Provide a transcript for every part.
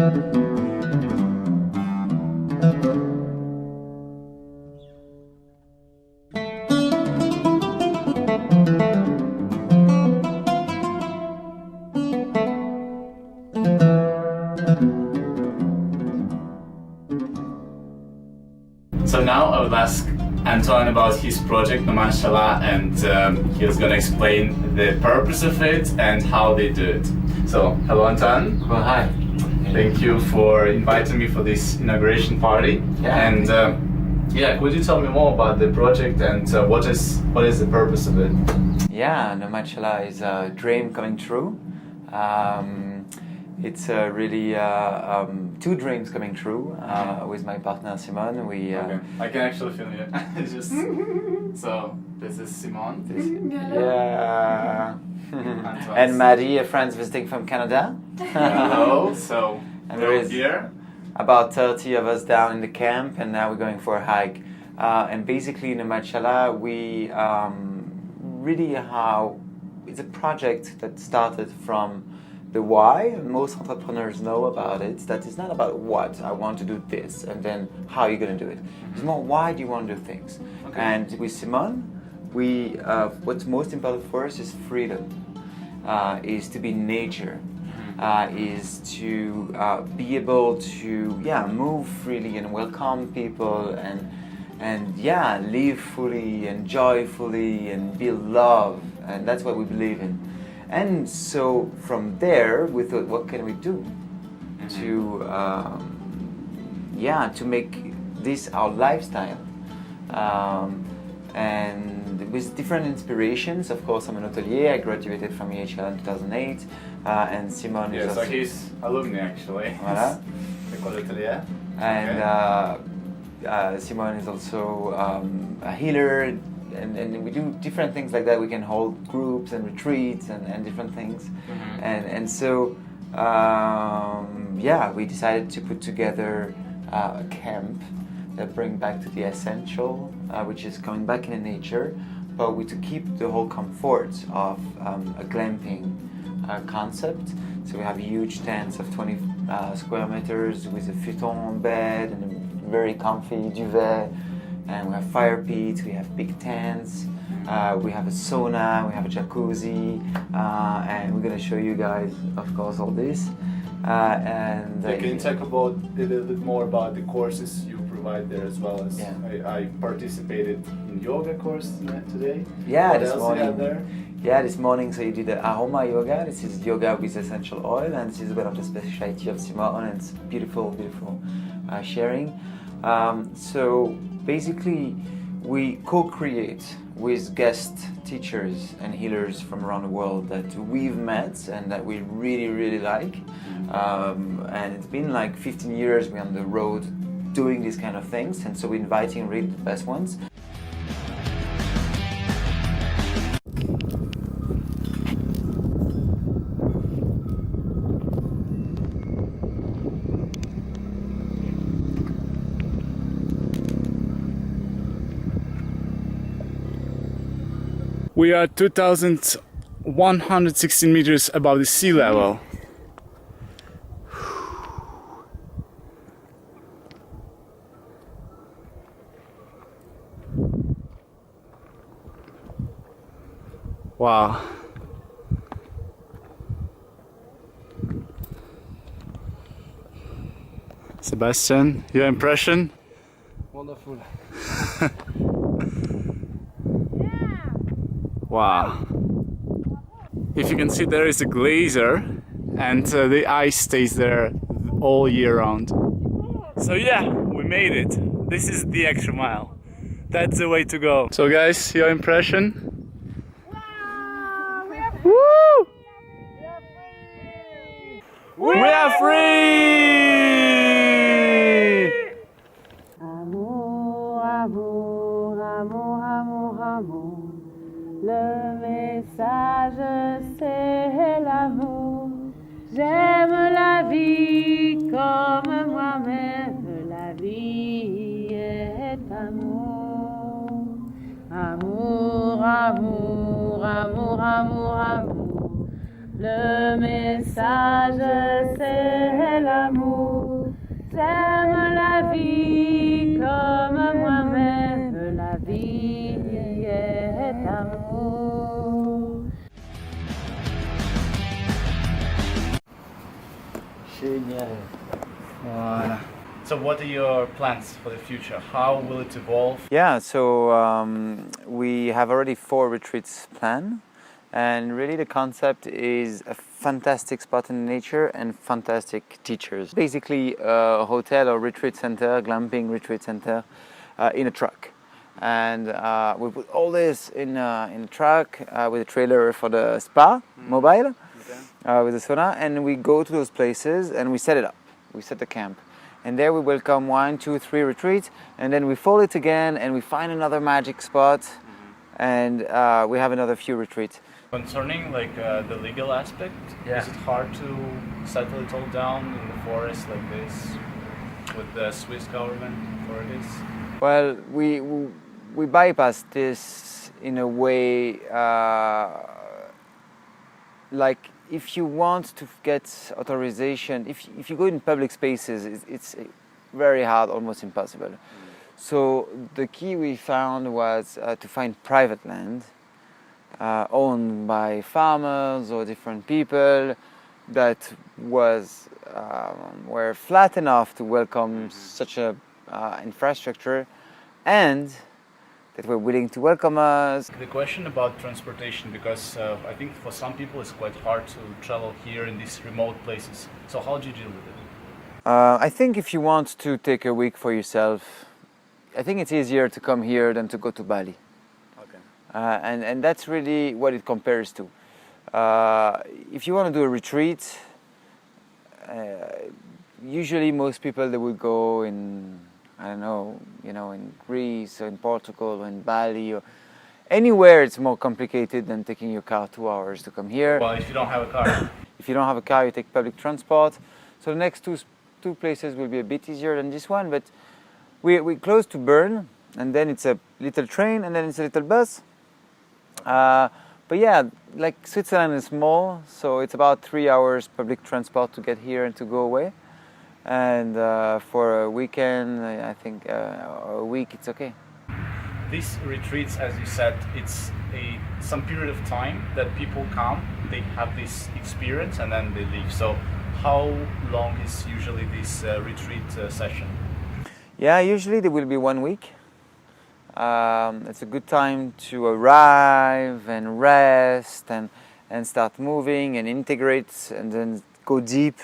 So now I would ask Antoine about his project NomadShala, and he's going to explain the purpose of it and how they do it. So, hello Antoine. Well, hi. Thank you for inviting me for this inauguration party. Yeah. And yeah, could you tell me more about the project and what is the purpose of it? Yeah, NomadShala is a dream coming true. It's really two dreams coming true with my partner Simon. We okay. I can actually feel you. It's just so this is Simon. Yeah. And Maddie, a friend visiting from Canada. Hello. So and we're there is here. About 30 of us down in the camp, and now we're going for a hike. And basically, in NomadShala, we really it's a project that started from the why, and most entrepreneurs know about it, that it's not about what, I want to do this, and then how you're going to do it. It's more, why do you want to do things? Okay. And with Simone, what's most important for us is freedom, is to be in nature, is to be able to move freely and welcome people and live fully and joyfully and be love, and that's what we believe in. And so from there, we thought, what can we do to make this our lifestyle? And with different inspirations. Of course, I'm an hoteliere. I graduated from Ecole in 2008, and Simon is so he's alumni actually. Voilà. Ecole hoteliere. And Simon is also a healer. And we do different things like that. We can hold groups and retreats and different things. And so we decided to put together a camp that bring back to the essential, which is coming back in the nature, but to keep the whole comfort of a glamping concept. So we have huge tents of 20 square meters with a futon bed and a very comfy duvet. And we have fire pits, we have big tents, we have a sauna, we have a jacuzzi, and we're going to show you guys, of course, all this. Can you talk about a little bit more about the courses you provide there, as well as I participated in yoga course today. Yeah, this morning. You have there? Yeah, this morning. So you did the aroma yoga. This is yoga with essential oil, and this is one of the specialty of Simone, and it's beautiful, beautiful sharing. So basically, we co-create with guest teachers and healers from around the world that we've met and that we really, really like. And it's been like 15 years we're on the road doing these kind of things, and so we're inviting really the best ones. We are 2,116 meters above the sea level. Wow. Sebastian, your impression? Wonderful. Wow. If you can see, there is a glacier and the ice stays there all year round. So yeah, we made it. This is the extra mile. That's the way to go. So guys, your impression? Wow, we are free! Woo! We We are free! Amour, amour, amour, amour, amour. Le message c'est l'amour. J'aime la vie comme moi-même. La vie est amour. Amour, amour, amour, amour, amour. Le message c'est l'amour. J'aime la vie comme moi-même, la vie est amour. Génial. Voilà. So what are your plans for the future? How will it evolve? Yeah, so we have already 4 retreats planned, and really the concept is a fantastic spot in nature and fantastic teachers. Basically a hotel or retreat center, glamping retreat center in a truck. And we put all this in a truck with a trailer for the spa, mobile, with a sauna, and we go to those places and we set it up. We set the camp. And there we welcome 1, 2, 3 retreats, and then we fold it again and we find another magic spot, and we have another few retreats. Concerning like the legal aspect, is it hard to settle it all down in the forest like this with the Swiss government authorities? Well, we bypass this in a way, like if you want to get authorization, if you go in public spaces, it's very hard, almost impossible. So the key we found was to find private land owned by farmers or different people that were flat enough to welcome such a infrastructure, and that were willing to welcome us. The question about transportation, because I think for some people it's quite hard to travel here in these remote places. So how do you deal with it? I think if you want to take a week for yourself, I think it's easier to come here than to go to Bali. Okay. And that's really what it compares to. If you want to do a retreat, usually most people they would go in, I don't know, in Greece or in Portugal or in Bali or anywhere. It's more complicated than taking your car 2 hours to come here. Well, if you don't have a car. If you don't have a car, you take public transport. So the next two places will be a bit easier than this one, but we're close to Bern, and then it's a little train, and then it's a little bus. But yeah, like Switzerland is small, so it's about 3 hours public transport to get here and to go away. And for a weekend, I think, or a week, it's okay. These retreats, as you said, it's some period of time that people come, they have this experience, and then they leave. So how long is usually this retreat session? Yeah, usually there will be 1 week. It's a good time to arrive and rest and start moving and integrate and then go deep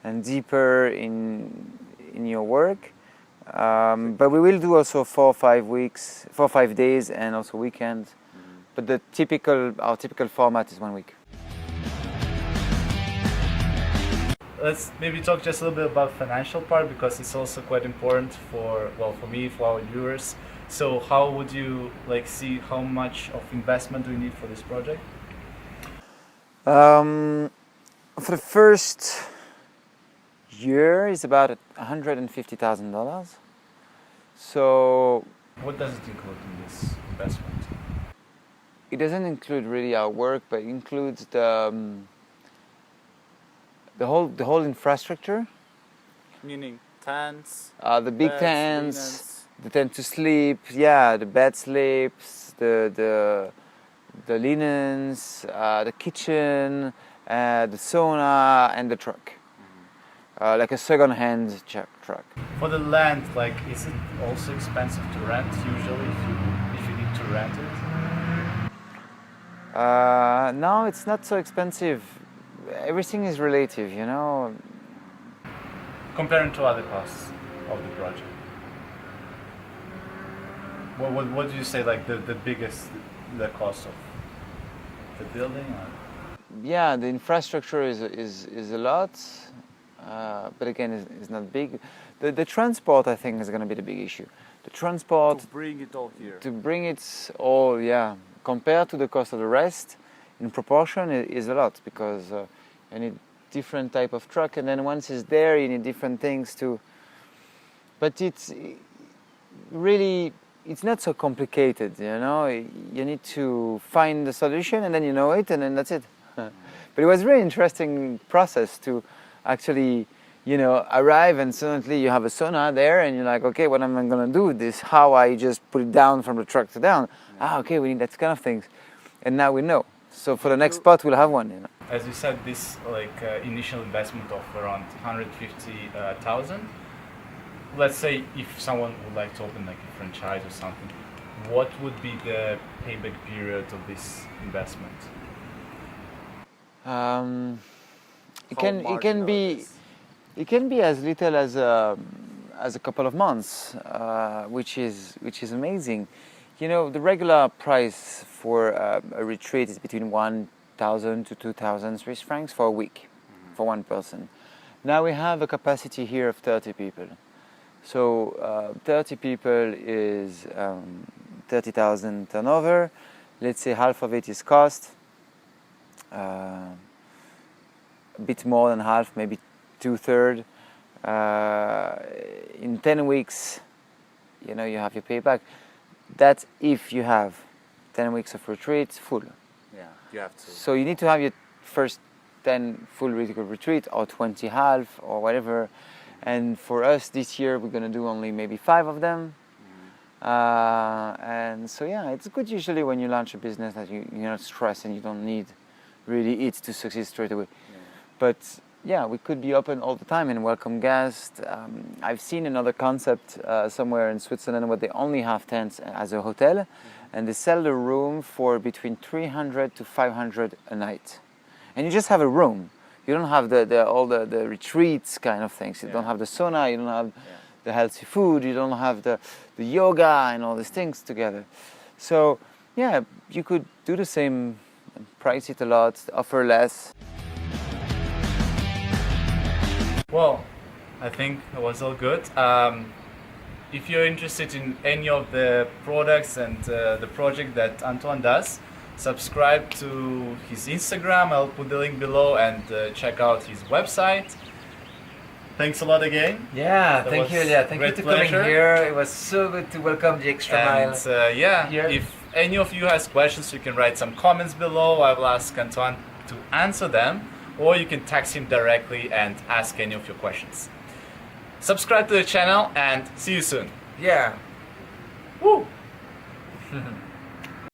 and deeper in your work. But we will do also 4 or 5 days and also weekends. But our typical format is 1 week. Let's maybe talk just a little bit about financial part, because it's also quite important for me, for our viewers. So how would you see how much of investment do you need for this project? For the first year is about $150,000. So what does it include in this investment? It doesn't include really our work, but it includes the whole infrastructure. Meaning tents, the big beds, tents, linens. the tent to sleep, yeah, the bed slips, the linens, the kitchen, the sauna, and the truck. Like a second-hand truck. For the land, is it also expensive to rent usually if you need to rent it? No, it's not so expensive. Everything is relative, Comparing to other costs of the project. What do you say the biggest cost of the building? Yeah, the infrastructure is a lot, but again, it's not big. The transport, I think, is going to be the big issue. The transport To bring it all here. To bring it all, yeah, compared to the cost of the rest, in proportion, it is a lot, because you need different type of truck, and then once it's there, you need different things too. But it's really, it's not so complicated, You need to find the solution, and then you know it, and then that's it. But it was a really interesting process to actually you know, arrive and suddenly you have a sauna there and you're like, okay, what am I going to do with this? How I just put it down from the truck to down? Okay, we need that kind of things. And now we know. So for the next spot, we'll have one, you know. As you said, this initial investment of around 150,000. Let's say if someone would like to open like a franchise or something, what would be the payback period of this investment? It can be as little as a couple of months, which is amazing. You know, the regular price for a retreat is between 1,000 to 2,000 Swiss francs for a week, for one person. Now we have a capacity here of 30 people. So 30 people is 30,000 turnover. Let's say half of it is cost. A bit more than half, maybe 2/3. In 10 weeks, you know, you have your payback. That's if you have 10 weeks of retreats full. Yeah, you have to. So you need to have your first 10 full retreat or 20 half or whatever. And for us this year, we're going to do only maybe 5 of them. And so, yeah, it's good usually when you launch a business that you're not stressed and you don't need really it to succeed straight away. Yeah. But yeah, we could be open all the time and welcome guests. I've seen another concept somewhere in Switzerland where they only have tents as a hotel, and they sell the room for between 300 to 500 a night. And you just have a room. You don't have all the retreats kind of things. You don't have the sauna, you don't have the healthy food, you don't have the yoga and all these things together. So yeah, you could do the same, price it a lot, offer less. Well, I think it was all good. If you're interested in any of the products and the project that Antoine does, subscribe to his Instagram. I'll put the link below, and check out his website. Thanks a lot again. Yeah, thank you, Elia. Thank you for coming here. It was so good to welcome the extra mile. And if any of you has questions, you can write some comments below. I will ask Antoine to answer them, or you can text him directly and ask any of your questions. Subscribe to the channel and see you soon. Yeah. Woo!